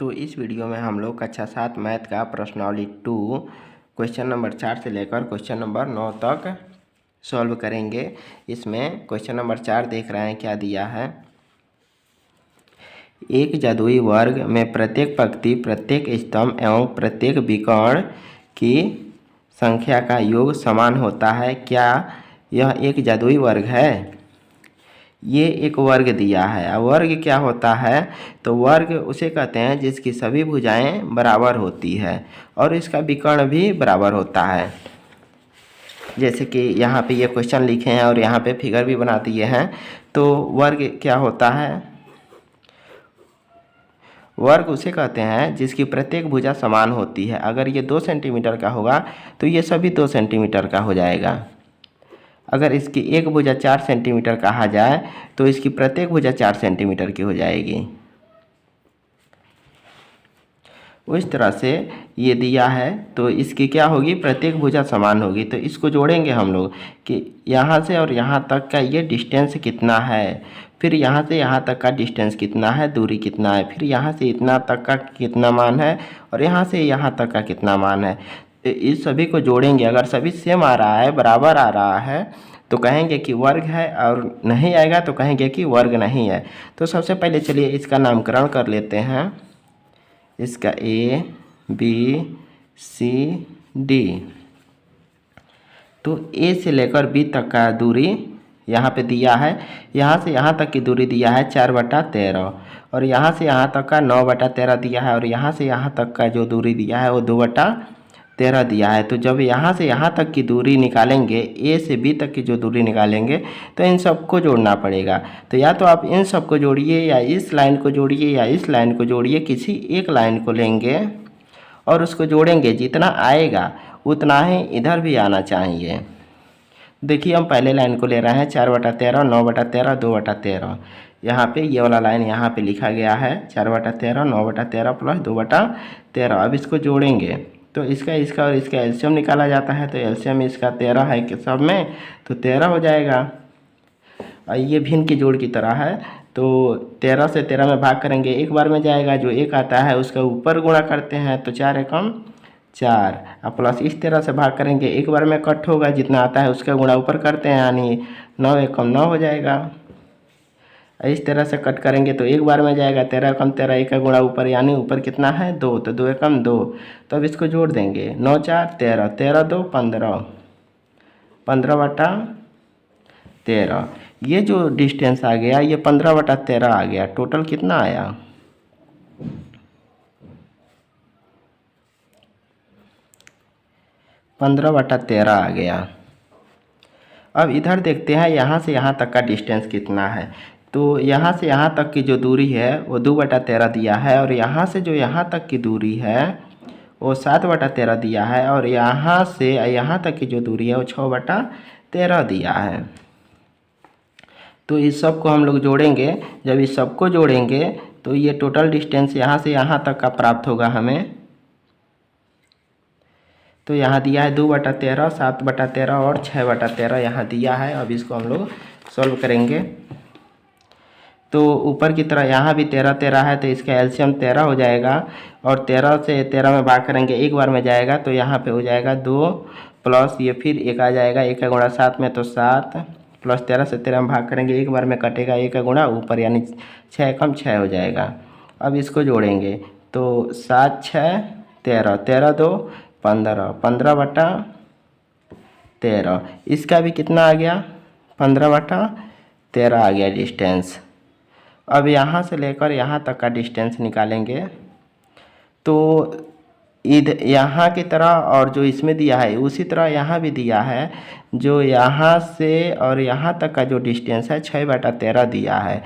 तो इस वीडियो में हम लोग कक्षा 7 मैथ का प्रश्नावली 2 क्वेश्चन नंबर 4 से लेकर क्वेश्चन नंबर 9 तक सॉल्व करेंगे। इसमें क्वेश्चन नंबर 4 देख रहे हैं क्या दिया है। एक जादुई वर्ग में प्रत्येक पंक्ति, प्रत्येक स्तंभ एवं प्रत्येक विकर्ण की संख्या का योग समान होता है। क्या यह एक जादुई वर्ग है? ये एक वर्ग दिया है। अब वर्ग क्या होता है? तो वर्ग उसे कहते हैं जिसकी सभी भुजाएं बराबर होती है और इसका विकर्ण भी बराबर होता है। जैसे कि यहाँ पे ये क्वेश्चन लिखे हैं और यहाँ पे फिगर भी बना दिए हैं। तो वर्ग क्या होता है? वर्ग उसे कहते हैं जिसकी प्रत्येक भुजा समान होती है। अगर ये 2 सेंटीमीटर का होगा तो ये सभी 2 सेंटीमीटर का हो जाएगा। अगर इसकी एक भुजा 4 सेंटीमीटर कहा जाए तो इसकी प्रत्येक भुजा 4 सेंटीमीटर की हो जाएगी। उस तरह से ये दिया है तो इसकी क्या होगी? प्रत्येक भुजा समान होगी। तो इसको जोड़ेंगे हम लोग कि यहाँ से और यहाँ तक का ये डिस्टेंस कितना है, फिर यहाँ से यहाँ तक का डिस्टेंस कितना है, दूरी कितना है, फिर यहाँ से इतना तक का कितना मान है और यहाँ से यहाँ तक का कितना मान है। इस सभी को जोड़ेंगे। अगर सभी सेम आ रहा है, बराबर आ रहा है तो कहेंगे कि वर्ग है, और नहीं आएगा तो कहेंगे कि वर्ग नहीं है। तो सबसे पहले चलिए इसका नामकरण कर लेते हैं। इसका A B C D। तो A से लेकर B तक का दूरी यहाँ पे दिया है। यहाँ से यहाँ तक की दूरी दिया है 4/13 और यहाँ से यहाँ तक का 9/13 दिया है और यहाँ से यहाँ तक का जो दूरी दिया है वो 2/13 दिया है। तो जब यहाँ से यहाँ तक की दूरी निकालेंगे, A से B तक की जो दूरी निकालेंगे तो इन सबको जोड़ना पड़ेगा। तो या तो आप इन सबको जोड़िए या इस लाइन को जोड़िए या इस लाइन को जोड़िए, किसी एक लाइन को लेंगे और उसको जोड़ेंगे। जितना आएगा उतना ही इधर भी आना चाहिए। देखिए हम पहले लाइन को ले रहे हैं 4/13, 9/13, 2/13। यहाँ पे ये वाला लाइन यहाँ पे लिखा गया है 4/13, 9/13 प्लस 2/13। अब इसको जोड़ेंगे तो इसका और इसका एलसीएम निकाला जाता है। तो एलसीएम इसका 13 है कि सब में, तो 13 हो जाएगा। और ये भिन्न की जोड़ की तरह है, तो 13 से 13 में भाग करेंगे, एक बार में जाएगा। जो एक आता है उसका ऊपर गुणा करते हैं तो 4 एकम 4, अब प्लस इस तरह से भाग करेंगे, एक बार में कट होगा, जितना आता है उसका गुणा ऊपर करते हैं, यानी 9 एकम 9 हो जाएगा। इस तरह से कट करेंगे तो एक बार में जाएगा, 13 एकम 13, एक का गुणा ऊपर, यानी ऊपर कितना है 2, तो 2 एकम 2। तो अब इसको जोड़ देंगे, 9 4 13, 13 2 15, 15/13। ये जो डिस्टेंस आ गया ये 15/13 आ गया। टोटल कितना आया? 15/13 आ गया। अब इधर देखते हैं यहाँ से यहाँ तक का डिस्टेंस कितना है। तो यहाँ से यहाँ तक की जो दूरी है वो 2/13 दिया है और यहाँ से जो यहाँ तक की दूरी है वो 7/13 दिया है और यहाँ से यहाँ तक की जो दूरी है वो 6/13 दिया है। तो इस सब को हम लोग जोड़ेंगे। जब इस सबको जोड़ेंगे तो ये टोटल डिस्टेंस यहाँ से यहाँ तक का प्राप्त होगा हमें। तो यहाँ दिया है 2/13, 7/13 और 6/13 यहाँ दिया है। अब इसको हम लोग सॉल्व करेंगे। तो ऊपर की तरह यहाँ भी 13 13 है, तो इसका एलसीएम 13 हो जाएगा और 13 से 13 में भाग करेंगे, एक बार में जाएगा, तो यहाँ पे हो जाएगा 2 प्लस ये फिर एक आ जाएगा, एक का गुणा 7 में तो 7 प्लस 13 से 13 में भाग करेंगे, एक बार में कटेगा, एक का गुणा ऊपर, यानी 6 एकम 6 हो जाएगा। अब इसको जोड़ेंगे तो 7 6 13, 13 2 15, 15/13। इसका भी कितना आ गया? 15/13 आ गया डिस्टेंस। अब यहाँ से लेकर यहाँ तक का डिस्टेंस निकालेंगे तो इधर यहाँ की तरह और जो इसमें दिया है उसी तरह यहाँ भी दिया है। जो यहाँ से और यहाँ तक का जो डिस्टेंस है 6/13 दिया है।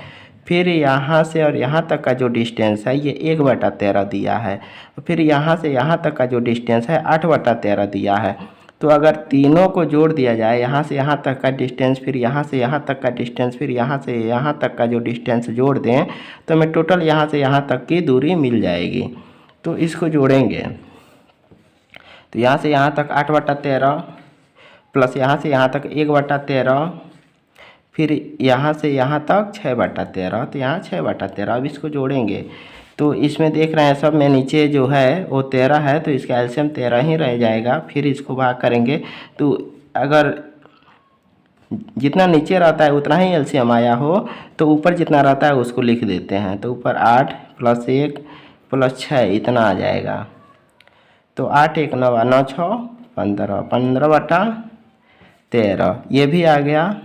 फिर यहाँ से और यहाँ तक का जो डिस्टेंस है ये 1/13 दिया है। फिर यहाँ से यहाँ तक का जो डिस्टेंस है 8/13 दिया है। तो अगर तीनों को जोड़ दिया जाए, यहाँ से यहाँ तक का डिस्टेंस, फिर यहाँ से यहाँ तक का डिस्टेंस, फिर यहाँ से यहाँ तक का जो डिस्टेंस जोड़ दें तो हमें टोटल यहाँ से यहाँ तक की दूरी मिल जाएगी। तो इसको जोड़ेंगे तो यहाँ से यहाँ तक 8/13 प्लस यहाँ से यहाँ तक 1/13, फिर यहाँ से यहाँ तक 6/13, तो यहाँ 6/13। अब इसको जोड़ेंगे तो इसमें देख रहे हैं सब में नीचे जो है वो 13 है, तो इसका एलसीएम 13 ही रह जाएगा। फिर इसको भाग करेंगे तो अगर जितना नीचे रहता है उतना ही एलसीएम आया हो तो ऊपर जितना रहता है उसको लिख देते हैं। तो ऊपर 8 + 1 + 6 इतना आ जाएगा। तो 8 1 9 9 6 15, 15/13 ये भी आ गया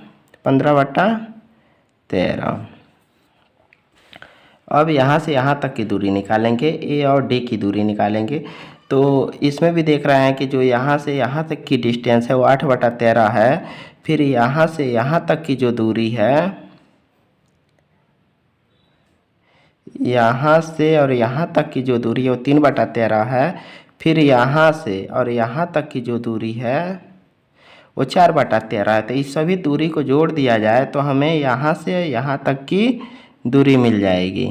15/13। अब यहाँ से यहाँ तक की दूरी निकालेंगे, ए और डी की दूरी निकालेंगे। तो इसमें भी देख रहे हैं कि जो यहाँ से यहाँ तक की डिस्टेंस है वो 8/13 है। फिर यहाँ से यहाँ तक की जो दूरी है, यहाँ से और यहाँ तक की जो दूरी है वो 3/13 है। फिर यहाँ से और यहाँ तक की जो दूरी है वो 4/13 है। तो इस सभी दूरी को जोड़ दिया जाए तो हमें यहाँ से यहाँ तक की दूरी मिल जाएगी।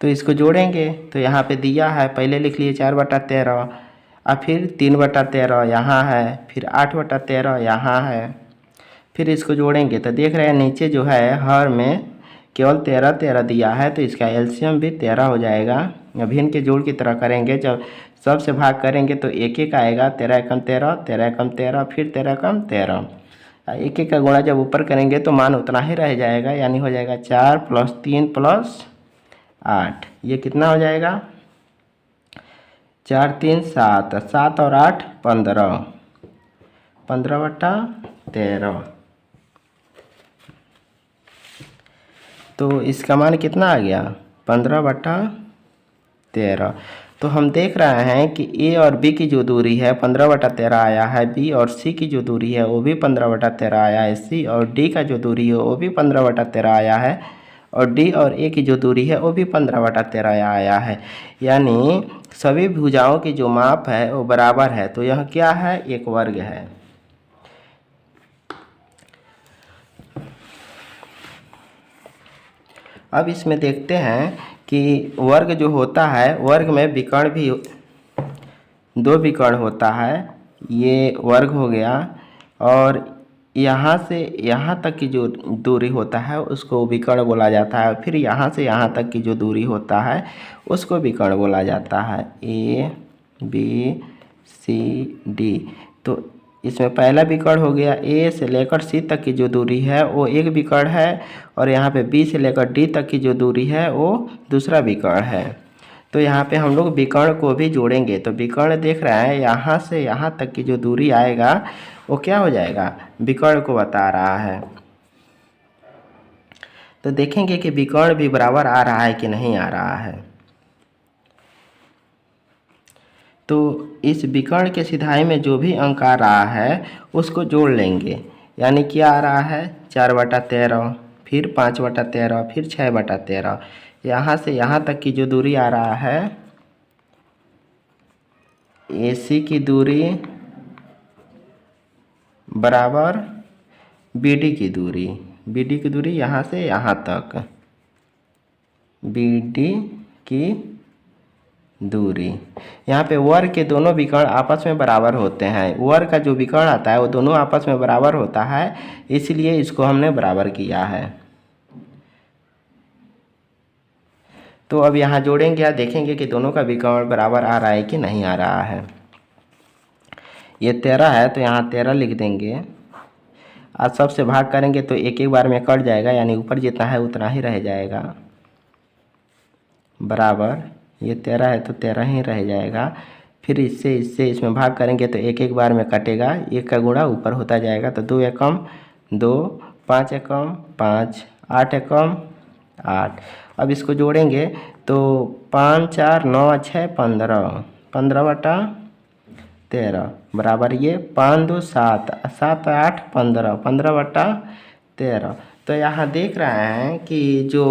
तो इसको जोड़ेंगे तो यहाँ पे दिया है, पहले लिख लिए 4/13 और फिर 3/13 यहाँ है, फिर 8/13 यहाँ है। फिर इसको जोड़ेंगे तो देख रहे हैं नीचे जो है हर में केवल 13 13 दिया है, तो इसका एलसीएम भी 13 हो जाएगा। अभी इनके जोड़ की तरह करेंगे, जब सब से भाग करेंगे तो 1 1 आएगा, 13 एकम 13, 13 एकम 13, फिर 13 एकम 13। 1 1 का गुणा जब ऊपर करेंगे तो मान उतना ही रह जाएगा, यानी हो जाएगा 4 + 3 + 8। ये कितना हो जाएगा? 4 3 7, 7 और 8 15, 15/13। तो इसका मान कितना आ गया? 15/13। तो हम देख रहे हैं कि ए और बी की जो दूरी है 15/13 आया है, बी और सी की जो दूरी है वो भी 15/13 आया है, सी और डी का जो दूरी है वो भी 15/13 आया है, और डी और ए की जो दूरी है वो भी 15/13 आया है। यानी सभी भुजाओं की जो माप है वो बराबर है। तो यह क्या है? एक वर्ग है। अब इसमें देखते हैं कि वर्ग जो होता है, वर्ग में विकर्ण भी 2 विकर्ण होता है। ये वर्ग हो गया, और यहाँ से यहाँ तक की जो दूरी होता है उसको विकर्ण बोला जाता है। फिर यहाँ से यहाँ तक की जो दूरी होता है उसको विकर्ण बोला जाता है, ए बी सी डी। तो इसमें पहला विकर्ण हो गया, ए से लेकर सी तक की जो दूरी है वो एक विकर्ण है, और यहाँ पे बी से लेकर डी तक की जो दूरी है वो दूसरा विकर्ण है। तो यहाँ पे हम लोग विकर्ण को भी जोड़ेंगे। तो विकर्ण देख रहे हैं यहाँ से यहाँ तक की जो दूरी आएगा वो क्या हो जाएगा? विकर्ण को बता रहा है। तो देखेंगे कि विकर्ण भी बराबर आ रहा है कि नहीं आ रहा है। तो इस विकर्ण के सिधाई में जो भी अंक आ रहा है उसको जोड़ लेंगे। यानी क्या आ रहा है? 4/13, फिर 5/13, फिर 6/13। यहाँ से यहाँ तक की जो दूरी आ रहा है, AC की दूरी बराबर BD की दूरी। BD की दूरी यहाँ से यहाँ तक, BD की दूरी। यहाँ पे वर्ग के दोनों विकर्ण आपस में बराबर होते हैं। वर्ग का जो विकर्ण आता है वो दोनों आपस में बराबर होता है, इसलिए इसको हमने बराबर किया है। तो अब यहाँ जोड़ेंगे या देखेंगे कि दोनों का विकर्ण बराबर आ रहा है कि नहीं आ रहा है। ये 13 है तो यहाँ 13 लिख देंगे। आज सबसे भाग करेंगे तो एक एक बार में कट जाएगा, यानी ऊपर जितना है उतना ही रह जाएगा, बराबर। ये 13 है तो 13 ही रह जाएगा। फिर इससे इसमें भाग करेंगे तो एक एक बार में कटेगा, एक का गुणा ऊपर होता जाएगा। तो 2 एकम 2, 5 एकम 5, 8 एकम 8। अब इसको जोड़ेंगे तो 5 4 9 6 15, 15/13 बराबर ये 5 2 7, 7 8 15, 15/13। तो यहाँ देख रहे हैं कि जो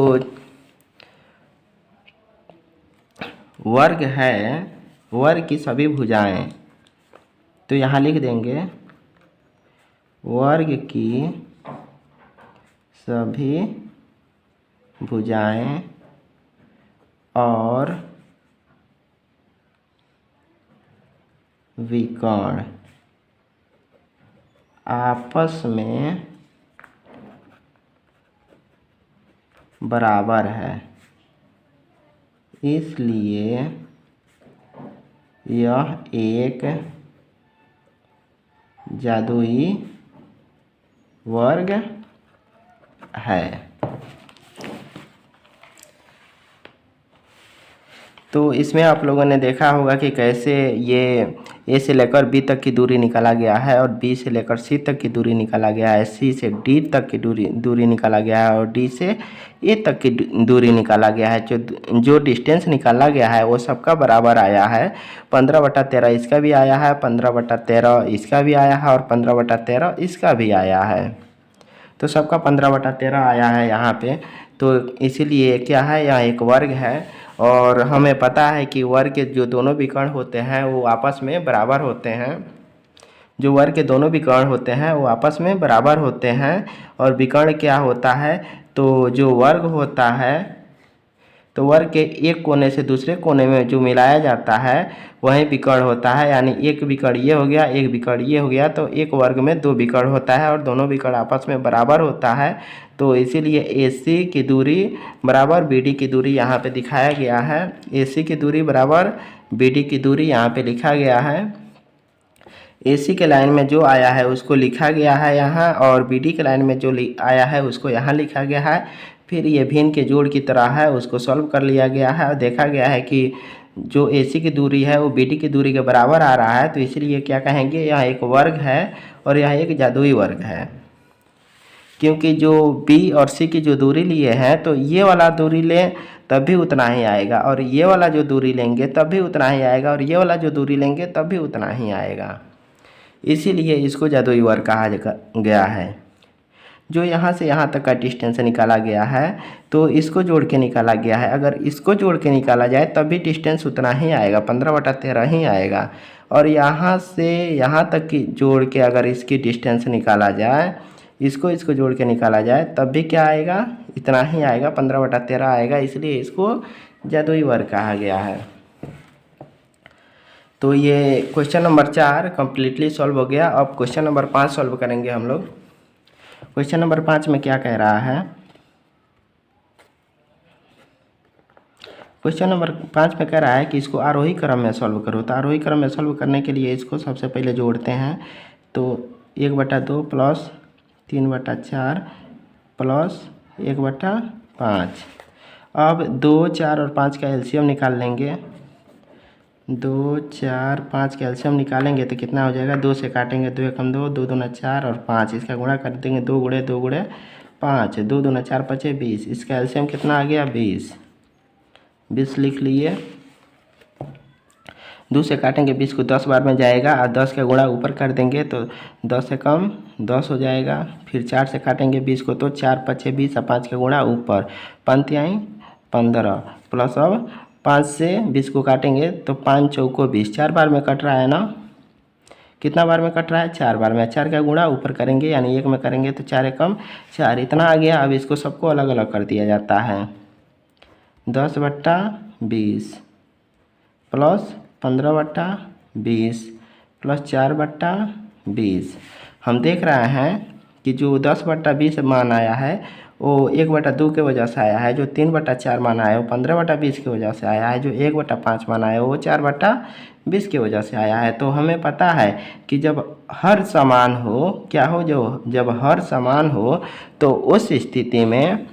वर्ग है, वर्ग की सभी भुजाएं, तो यहाँ लिख देंगे वर्ग की सभी भुजाएं और विकर्ण आपस में बराबर है। इसलिए यह एक जादुई वर्ग है। तो इसमें आप लोगों ने देखा होगा कि कैसे ये ए से लेकर बी तक की दूरी निकाला गया है और बी से लेकर सी तक की दूरी निकाला गया है, सी से डी तक की दूरी निकाला गया है और डी से ए तक की दूरी निकाला गया है। जो डिस्टेंस निकाला गया है वो सबका बराबर आया है। 15/13 इसका भी आया है, 15/13 इसका भी आया है और 15/13 इसका भी आया है। तो सबका 15/13 आया है यहाँ पे। तो इसीलिए क्या है, यह एक वर्ग है और हमें पता है कि वर्ग के जो दोनों विकर्ण होते हैं वो आपस में बराबर होते हैं। जो वर्ग के दोनों विकर्ण होते हैं वो आपस में बराबर होते हैं। और विकर्ण क्या होता है, तो जो वर्ग होता है तो वर्ग के एक कोने से दूसरे कोने में जो मिलाया जाता है वही विकर्ण होता है। यानी एक विकर्ण ये हो गया, एक विकर्ण ये हो गया, तो एक वर्ग में दो विकर्ण होता है और दोनों विकर्ण आपस में बराबर होता है। तो इसीलिए AC की दूरी बराबर BD की दूरी यहाँ पे दिखाया गया है। AC की दूरी बराबर BD की दूरी यहाँ पे लिखा गया है। AC के लाइन में जो आया है उसको लिखा गया है यहाँ और BD के लाइन में जो आया है उसको यहाँ लिखा गया है। फिर ये भिन्न के जोड़ की तरह है, उसको सॉल्व कर लिया गया है और देखा गया है कि जो AC की दूरी है वो BD की दूरी के बराबर आ रहा है। तो इसलिए क्या कहेंगे, यह एक वर्ग है और यह एक जादुई वर्ग है। क्योंकि जो B और C की जो दूरी लिए हैं तो ये वाला दूरी लें तब भी उतना ही आएगा और ये वाला जो दूरी लेंगे तब भी उतना ही आएगा और ये वाला जो दूरी लेंगे तब भी उतना ही आएगा। इसीलिए इसको जादुई वर्ग कहा गया है। जो यहाँ से यहाँ तक का डिस्टेंस निकाला गया है तो इसको जोड़ के निकाला गया है। अगर इसको जोड़ के निकाला जाए तब भी डिस्टेंस उतना ही आएगा, 15/13 ही आएगा। और यहाँ से यहाँ तक की जोड़ के अगर इसकी डिस्टेंस निकाला जाए, इसको जोड़ के निकाला जाए तब भी क्या आएगा, इतना ही आएगा, 15/13 आएगा। इसलिए इसको जादुई वर्ग कहा गया है। तो ये क्वेश्चन नंबर 4 कम्प्लीटली सॉल्व हो गया। अब क्वेश्चन नंबर 5 सॉल्व करेंगे हम लोग। क्वेश्चन नंबर 5 में क्या कह रहा है, क्वेश्चन नंबर 5 में कह रहा है कि इसको आरोही क्रम में सॉल्व करो। तो आरोही क्रम में सॉल्व करने के लिए इसको सबसे पहले जोड़ते हैं। तो 1/2 प्लस 3/4 प्लस 1/5। अब 2, 4 और 5 का एलसीएम निकाल लेंगे। 2, 4, 5 का एलसीएम निकालेंगे तो कितना हो जाएगा, 2 से काटेंगे 2 एकम 2, 2 दूना 4 और 5, इसका गुणा कर देंगे 2 गुणे 2 गुणे 5, 2 दूना 4 5 20, इसका एलसीएम कितना आ गया 20 लिख लिए। 2 से काटेंगे 20 को 10 बार में जाएगा और 10 का गुणा ऊपर कर देंगे तो 10 से कम 10 हो जाएगा। फिर 4 से काटेंगे 20 को तो 4 5 20 और 5 का गुणा ऊपर, 5 आई 15 प्लस अब 5 से 20 को काटेंगे तो 5 चौको 20, 4 बार में कट रहा है ना, कितना बार में कट रहा है 4 बार में। 4 का गुणा ऊपर करेंगे यानी 1 में करेंगे तो 4 एकम 4, इतना आ गया। अब इसको सबको अलग अलग कर दिया जाता है। 10/20 प्लस 15/20 प्लस 4/20। हम देख रहे हैं कि जो 10/20 मान आया है वो 1/2 के वजह से आया है, जो 3/4 मान आया है वो 15/20 की वजह से आया है, जो 1/5 मान आया है वो 4/20 की वजह से आया है। तो हमें पता है कि जब हर समान हो, क्या हो, जो जब हर समान हो तो उस स्थिति में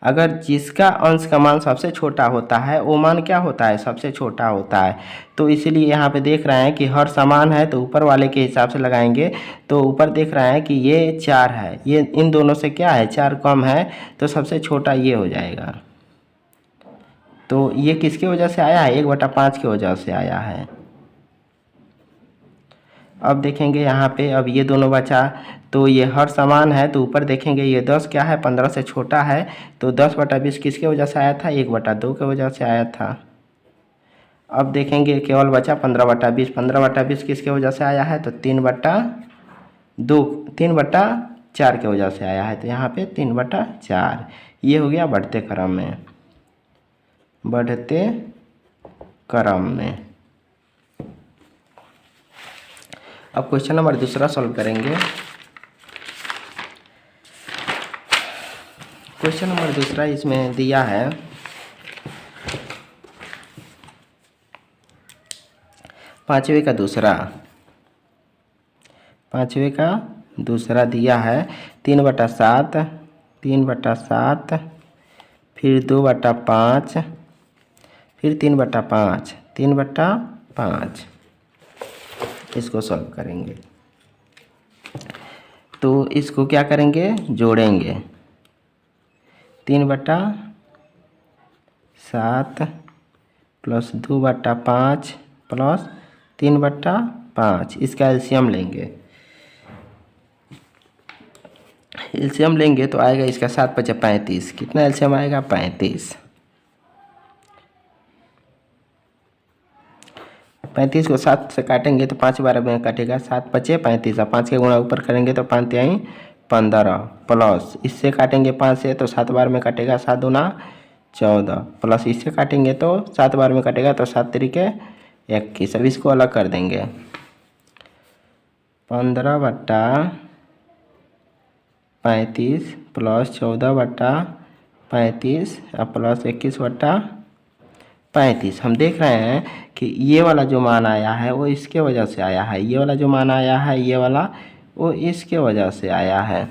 अगर जिसका अंश का मान सबसे छोटा होता है वो मान क्या होता है, सबसे छोटा होता है। तो इसीलिए यहाँ पे देख रहे हैं कि हर समान है तो ऊपर वाले के हिसाब से लगाएंगे। तो ऊपर देख रहे हैं कि ये 4 है, ये इन दोनों से क्या है 4 कम है तो सबसे छोटा ये हो जाएगा। तो ये किसकी वजह से आया है, 1/5 की वजह से आया है। अब देखेंगे यहाँ पे, अब ये दोनों बचा तो ये हर समान है तो ऊपर देखेंगे ये 10 क्या है 15 से छोटा है तो 10/20 किसके वजह से आया था, 1/2 के वजह से आया था। अब देखेंगे केवल बचा 15/20, 15/20 किसके वजह से आया है तो 3/4 के वजह से आया है। तो यहाँ पे 3/4 ये हो गया बढ़ते क्रम में, बढ़ते क्रम में। अब क्वेश्चन नंबर 2 सॉल्व करेंगे। क्वेश्चन नंबर 2 इसमें दिया है पाँचवें का दूसरा, पाँचवें का दूसरा दिया है 3/7, 3/7, फिर 2/5, फिर 3/5, 3/5। इसको सॉल्व करेंगे तो इसको क्या करेंगे, जोड़ेंगे। 3/7 प्लस 2/5 प्लस 3/5, इसका एलसीएम लेंगे। एलसीएम लेंगे तो आएगा इसका 7×5 = 35। कितना एलसीएम आएगा, 35। 35 को 7 से काटेंगे तो 5 बार में काटेगा, 7×5 = 35। और 5 के गुणा ऊपर करेंगे तो 5×3 = 15 प्लस इससे काटेंगे 5 से तो 7 बार में काटेगा, 7×2 = 14 प्लस इससे काटेंगे तो 7 बार में काटेगा तो 7×3 = 21। अब इसको अलग कर देंगे। 15/35 प्लस 14/35 प्लस 21/35। हम देख रहे हैं कि ये वाला जो मान आया है वो इसके वजह से आया है, ये वाला जो मान आया है ये वाला वो इसके वजह से आया है।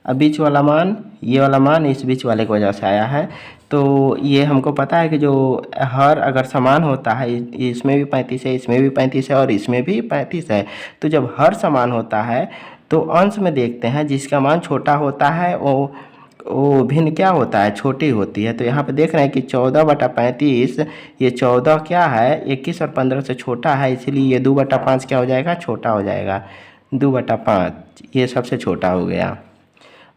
अब बीच वाला मान, ये वाला मान इस बीच वाले की वजह से आया है। तो ये हमको पता है कि जो हर अगर समान होता है, इसमें भी 35 है, इसमें भी 35 है और इसमें भी 35 है, तो जब हर समान होता है तो अंश में देखते हैं जिसका मान छोटा होता है वो भिन्न क्या होता है, छोटी होती है। तो यहाँ पे देख रहे हैं कि 14/35, ये 14 क्या है, 21 और 15 से छोटा है, इसीलिए ये 2/5 क्या हो जाएगा, छोटा हो जाएगा। 2/5 ये सबसे छोटा हो गया।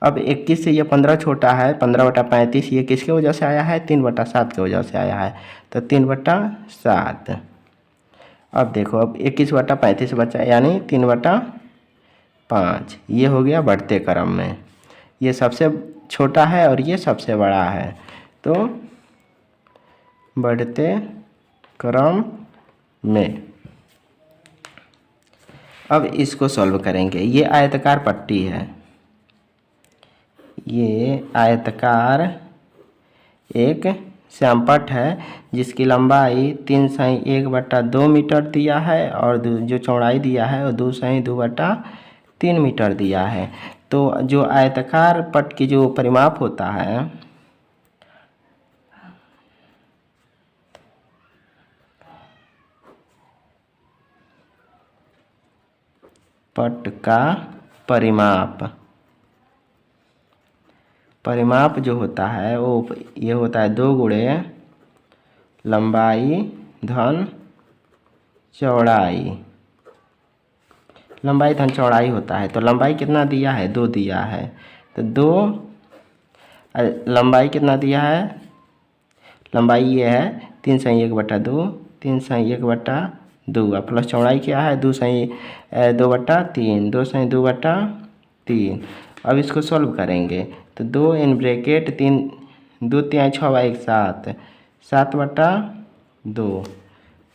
अब 21 से ये 15 छोटा है, 15/35 ये किसके वजह से आया है, 3/7 की वजह से आया है, तो 3/7। अब देखो, अब 21/35 बचा, यानी 3/5। ये हो गया बढ़ते क्रम में, ये सबसे छोटा है और ये सबसे बड़ा है, तो बढ़ते क्रम में। अब इसको सॉल्व करेंगे। ये आयताकार पट्टी है, ये आयताकार एक श्यामपट्ट है जिसकी लंबाई 3/1/2 मीटर दिया है और जो चौड़ाई दिया है वो 2/2/3 मीटर दिया है। तो जो आयताकार पट्ट की जो परिमाप होता है, पट्ट का परिमाप जो होता है वो ये होता है 2 गुणे लंबाई धन चौड़ाई। लंबाई धन चौड़ाई होता है। तो लंबाई कितना दिया है, 2 दिया है, तो 2 लंबाई कितना दिया है, लंबाई ये है 3/1/2, 3/1/2 प्लस चौड़ाई क्या है 2/2/3, 2/2/3। अब इसको सॉल्व करेंगे तो 2 इन ब्रैकेट 3 2 × 6 = 7, 7/2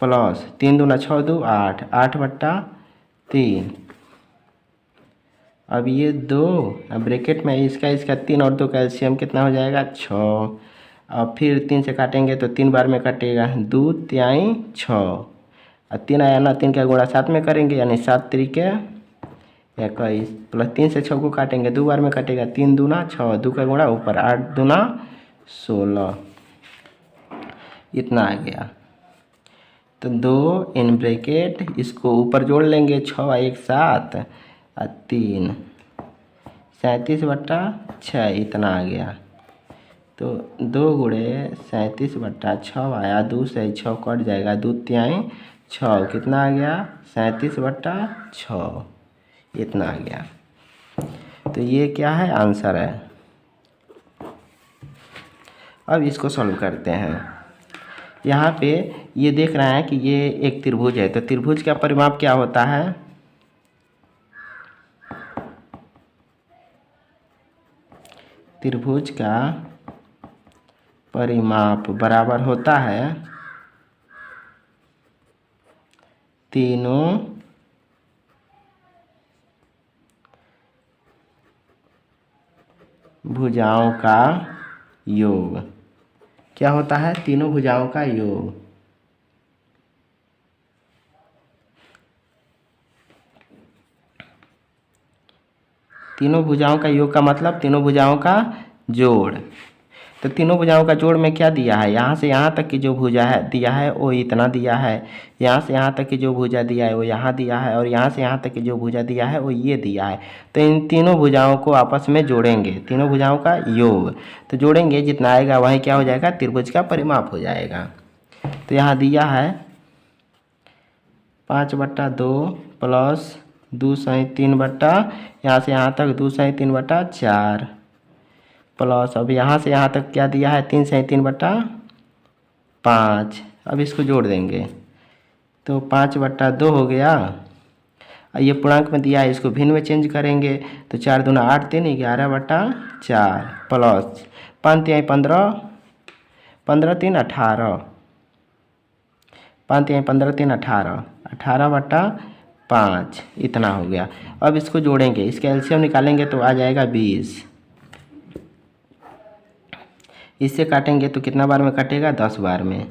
प्लस 3 × 2 = 6, 2 = 8, 8/3। अब ये 2 ब्रैकेट में इसका 3 और 2 का एलसीएम कितना हो जाएगा, 6। अब फिर 3 से काटेंगे तो 3 बार में कटेगा, 2 × 6 और 3 आया ना, 3 का गुणा 7 में करेंगे, यानी 7×3 = 21 प्लस 3 से 6 को काटेंगे, 2 बार में कटेगा, 3 × 2 = 6, 2 का गुणा ऊपर, 8 × 2 = 16, इतना आ गया। तो 2 इन ब्रैकेट इसको ऊपर जोड़ लेंगे, 6 × 1 = 7 और 3 37/6, इतना आ गया। तो 2 × 37/6 आया, 2 से 6 कट जाएगा, 2 × 6 कितना आ गया, 37/6, इतना आ गया। तो ये क्या है, आंसर है। अब इसको सॉल्व करते हैं। यहाँ पे ये देख रहे हैं कि ये एक त्रिभुज है, तो त्रिभुज का परिमाप क्या होता है, त्रिभुज का परिमाप बराबर होता है तीनों भुजाओं का योग। क्या होता है, तीनों भुजाओं का योग। तीनों भुजाओं का योग का मतलब तीनों भुजाओं का जोड़। तो तीनों भुजाओं का जोड़ में क्या दिया है, यहाँ से यहाँ तक की जो भुजा है दिया है वो इतना दिया है, यहाँ से यहाँ तक की जो भुजा दिया है वो यहाँ दिया है, और यहाँ से यहाँ तक की जो भुजा दिया है वो ये दिया है। तो इन तीनों भुजाओं को आपस में जोड़ेंगे, तीनों भुजाओं का योग। तो जोड़ेंगे जितना आएगा वही क्या हो जाएगा, त्रिभुज का परिमाप हो जाएगा। तो यहाँ दिया है 5/2 प्लस 2/3 यहाँ से यहाँ तक 2/3/4 प्लस अब यहाँ से यहाँ तक क्या दिया है 3/5। अब इसको जोड़ देंगे तो 5/2 हो गया। ये पूर्णांक में दिया है, इसको भिन्न में चेंज करेंगे तो 4 दूना 8 3 11/4 प्लस 5 3 15 15 3 18 5 3 15 3 18 18/5 इतना हो गया। अब इसको जोड़ेंगे, इसका एलसीएम निकालेंगे तो आ जाएगा 20। इससे काटेंगे तो कितना बार में कटेगा, 10 बार में।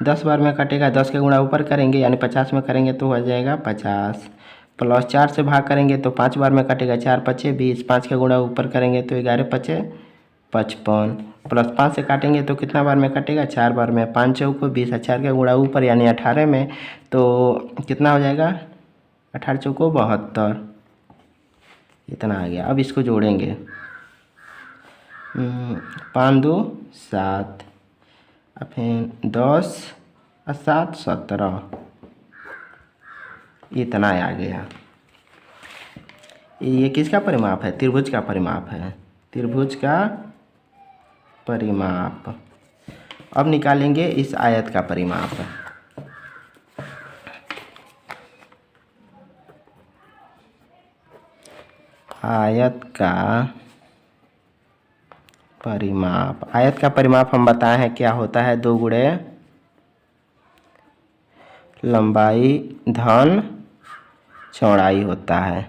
10 बार में कटेगा, 10 का गुणा ऊपर करेंगे यानी 50 में करेंगे तो हो जाएगा 50 प्लस 4 से भाग करेंगे तो 5 बार में कटेगा, 4 5 20, 5 का गुणा ऊपर करेंगे तो 11 5 55 प्लस 5 से काटेंगे तो कितना बार में कटेगा, 4 बार में। 5 चौको 20, 4 का गुणा ऊपर यानी 18 में तो कितना हो जाएगा, 18 चौको 72 इतना आ गया। अब इसको जोड़ेंगे 5 2 7 फिर 10 और 7 17 इतना आ गया। ये किसका परिमाप है, त्रिभुज का परिमाप है, त्रिभुज का परिमाप। अब निकालेंगे इस आयत का परिमाप। आयत का परिमाप, आयत का परिमाप हम बताए हैं क्या होता है, 2 गुणे लंबाई धन चौड़ाई होता है।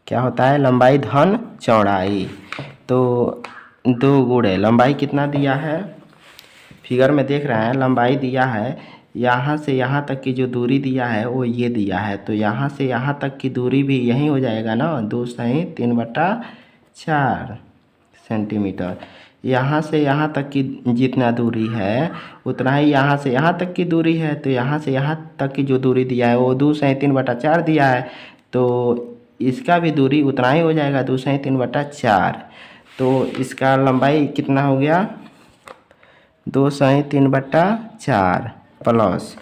क्या होता है, लंबाई धन चौड़ाई। तो 2 गुणे लंबाई कितना दिया है, फिगर में देख रहे हैं, लंबाई दिया है यहाँ से यहाँ तक की जो दूरी दिया है वो ये दिया है। तो यहाँ से यहाँ तक की दूरी भी यही हो जाएगा ना, 2/3/4 सेंटीमीटर। यहाँ से यहाँ तक की जितना दूरी है उतना ही यहाँ से यहाँ तक की दूरी है। तो यहाँ से यहाँ तक की जो दूरी दिया है वो 2/3/4 दिया है, तो इसका भी दूरी उतना ही हो जाएगा, 2/3/4। तो इसका लंबाई कितना हो गया, 2/3/4 प्लस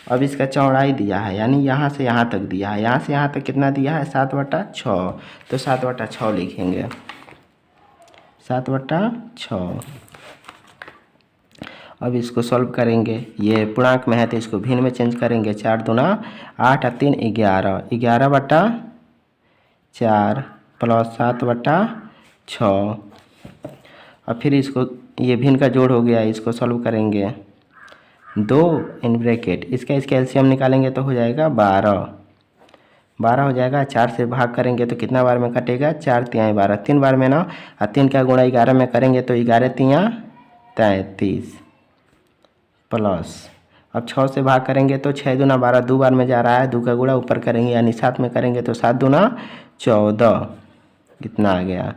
अब इसका चौड़ाई दिया है यानी यहाँ से यहाँ तक दिया है, यहाँ से यहाँ तक कितना दिया है, 7/6। तो 7/6 लिखेंगे, 7/6। अब इसको सॉल्व करेंगे, ये पूर्णांक में है तो इसको भिन्न में चेंज करेंगे। 4 दूना 8 और 3 11, 11/4 प्लस 7/6। और फिर इसको ये भिन्न का जोड़ हो गया, इसको सॉल्व करेंगे 2 इन ब्रैकेट, इसका एलसीएम निकालेंगे तो हो जाएगा 12 हो जाएगा। 4 से भाग करेंगे तो कितना बार में कटेगा, 4 3 12 3 बार में ना, और 3 का गुणा 11 में करेंगे तो 11 3 33 प्लस अब 6 से भाग करेंगे तो 6 दूना 12 2 बार में जा रहा है, 2 का गुणा ऊपर करेंगे यानी 7 में करेंगे तो 7 दूना 14 कितना आ गया,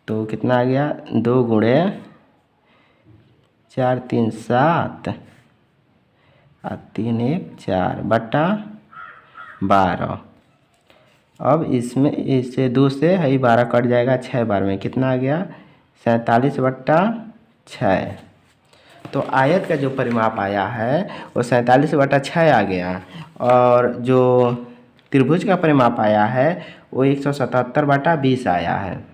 तो कितना आ गया, 2 गुणे 4 3 7 और 3 1 4 बटा 12। अब इसमें इससे 2 से ही 12 कट जाएगा, 6 बार में कितना आ गया, 47/6। तो आयत का जो परिमाप आया है वो 47/6 आ गया, और जो त्रिभुज का परिमाप आया है वो 177/20 आया है।